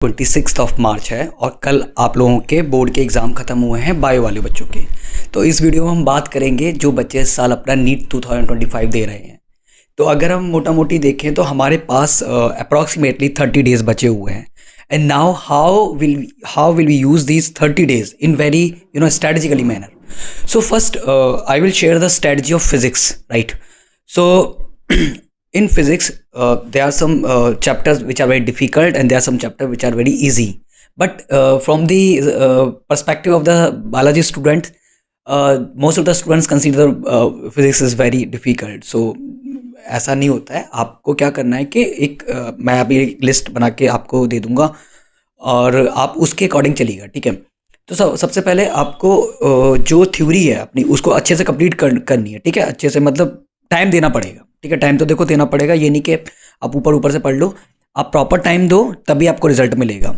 26 मार्च है और कल आप लोगों के बोर्ड के एग्ज़ाम ख़त्म हुए हैं बायो वाले बच्चों के। तो इस वीडियो में हम बात करेंगे जो बच्चे इस साल अपना नीट 2025 दे रहे हैं। तो अगर हम मोटा मोटी देखें तो हमारे पास अप्रॉक्सीमेटली 30 डेज बचे हुए हैं। And now how will we use these 30 days in very strategically manner. So first I will share the strategy of physics, right? So in physics there are some chapters which are very difficult and there are some chapters which are very easy, but from the perspective of the biology student, most of the students consider physics is very difficult. So ऐसा नहीं होता है। आपको क्या करना है कि मैं अभी एक लिस्ट बना के आपको दे दूंगा और आप उसके अकॉर्डिंग चलिएगा, ठीक है? तो सबसे पहले आपको जो थ्योरी है अपनी उसको अच्छे से कंप्लीट करनी है, ठीक है? अच्छे से मतलब टाइम देना पड़ेगा, ठीक है? टाइम तो देखो देना पड़ेगा, ये नहीं कि आप ऊपर से पढ़ लो। आप प्रॉपर टाइम दो तभी आपको रिजल्ट मिलेगा।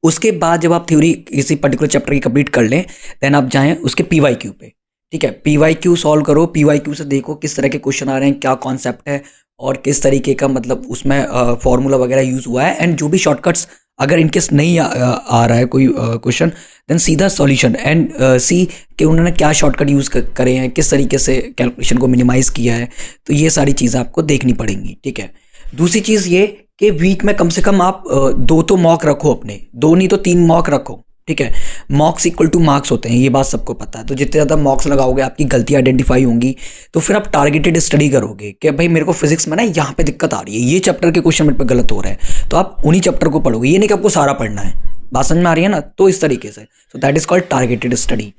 उसके बाद जब आप थ्योरी किसी पर्टिकुलर चैप्टर की कंप्लीट कर लें, देन आप जाएं उसके PYQ पे, ठीक है? PYQ सॉल्व करो। PYQ से देखो किस तरह के क्वेश्चन आ रहे हैं, क्या कॉन्सेप्ट है और किस तरीके का मतलब उसमें फॉर्मूला वगैरह यूज़ हुआ है। एंड जो भी शॉर्टकट्स अगर इनकेस नहीं आ रहा है कोई क्वेश्चन, देन सीधा सॉल्यूशन एंड सी कि उन्होंने क्या शॉर्टकट यूज़ करे हैं, किस तरीके से कैलकुलेशन को मिनिमाइज़ किया है। तो ये सारी चीज़ें आपको देखनी पड़ेंगी, ठीक है? दूसरी चीज़ ये कि वीक में कम से कम आप 2 तो मॉक रखो अपने, 2 नहीं तो 3 मॉक रखो, ठीक है? मॉक्स इक्वल टू मार्क्स होते हैं, ये बात सबको पता है। तो जितने ज़्यादा मॉक्स लगाओगे आपकी गलती आइडेंटिफाई होंगी, तो फिर आप टारगेटेड स्टडी करोगे कि भाई मेरे को फिजिक्स में ना यहाँ पे दिक्कत आ रही है, ये चैप्टर के क्वेश्चन मेरे पे गलत हो रहे हैं, तो आप उन्हीं चैप्टर को पढ़ोगे। ये नहीं कि आपको सारा पढ़ना है। बात समझ में आ रही है ना? तो इस तरीके से, so that is called targeted study.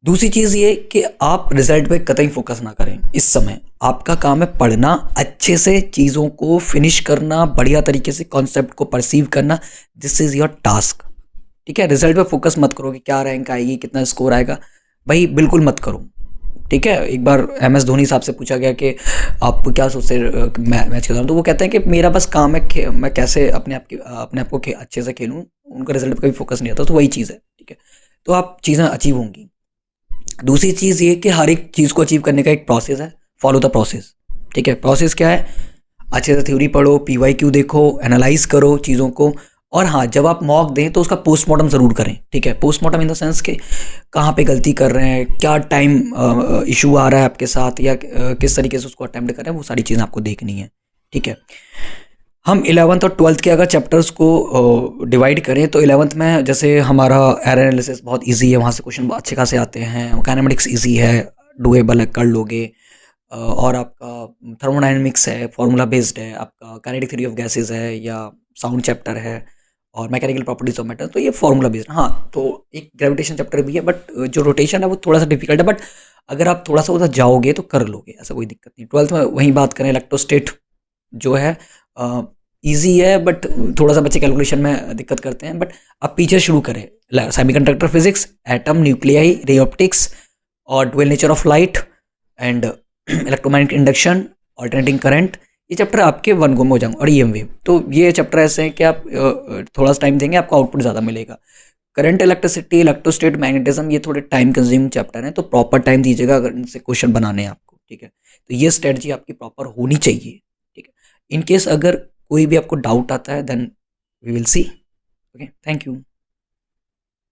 दूसरी चीज़ ये कि आप रिजल्ट पे कतई फोकस ना करें। इस समय आपका काम है पढ़ना, अच्छे से चीज़ों को फिनिश करना, बढ़िया तरीके से कॉन्सेप्ट को परसीव करना। दिस इज़ योर टास्क, ठीक है? रिजल्ट पे फोकस मत करो कि क्या रैंक आएगी, कितना स्कोर आएगा, भाई बिल्कुल मत करो, ठीक है? एक बार MS धोनी साहब से पूछा गया कि आप क्या सोचते हैं मैच के दौरान, तो वो कहते हैं कि मेरा बस काम है मैं कैसे अपने आप को अच्छे से खेलूँ। उनका रिजल्ट पे कभी फोकस नहीं आता। तो वही चीज़ है, ठीक है? तो आप चीज़ें अचीव होंगी। दूसरी चीज़ ये कि हर एक चीज़ को अचीव करने का एक प्रोसेस है, फॉलो द प्रोसेस, ठीक है? प्रोसेस क्या है? अच्छे से थ्योरी पढ़ो, PYQ देखो, एनालाइज करो चीज़ों को। और हाँ, जब आप मॉक दें तो उसका पोस्टमार्टम ज़रूर करें, ठीक है? पोस्टमार्टम इन द सेंस कि कहाँ पे गलती कर रहे हैं, क्या टाइम इशू आ रहा है आपके साथ, या किस तरीके से उसको अटेम्प्ट कर रहे हैं, वो सारी चीज़ें आपको देखनी है, ठीक है? हम 11th और 12th के अगर चैप्टर्स को डिवाइड करें तो 11th में जैसे हमारा एरर एनालिसिस बहुत इजी है, वहाँ से क्वेश्चन अच्छे खासे आते हैं। काइनेमेटिक्स इजी है, डुएबल है, कर लोगे। और आपका थर्मोडायनेमिक्स है, फार्मूला बेस्ड है, आपका काइनेटिक थ्योरी ऑफ गैसेज है, या साउंड चैप्टर है, और मैकेनिकल प्रॉपर्टीज ऑफ मैटर, तो ये फार्मूला बेस्ड। हाँ, तो एक ग्रेविटेशन चैप्टर भी है, बट जो रोटेशन है वो थोड़ा सा डिफिकल्ट है, बट अगर आप थोड़ा सा उधर जाओगे तो कर लोगे, ऐसा कोई दिक्कत नहीं। 12th में वहीं बात करें, इलेक्ट्रोस्टेट जो है ईजी है, बट थोड़ा सा बच्चे कैलकुलेशन में दिक्कत करते हैं। बट आप पीछे शुरू करें, semiconductor physics, atom, nuclei, ray optics, और dual nature of light, and electromagnetic induction, alternating current. ये चैप्टर आपके 1 गो में हो जाएंगे। और EM वेव, तो ये चैप्टर ऐसे हैं कि आप थोड़ा सा टाइम देंगे आपको आउटपुट ज़्यादा मिलेगा। करंट, इलेक्ट्रिसिटी, इलेक्ट्रोस्टेट, मैग्नेटिज्म, ये थोड़े टाइम कंज्यूमिंग चैप्टर हैं, तो प्रॉपर टाइम दीजिएगा अगर इनसे क्वेश्चन बनाने हैं आपको, ठीक है? तो ये स्ट्रेटजी आपकी प्रॉपर होनी चाहिए, ठीक है? इन केस अगर कोई भी आपको डाउट आता है, then we will see. Okay, thank you.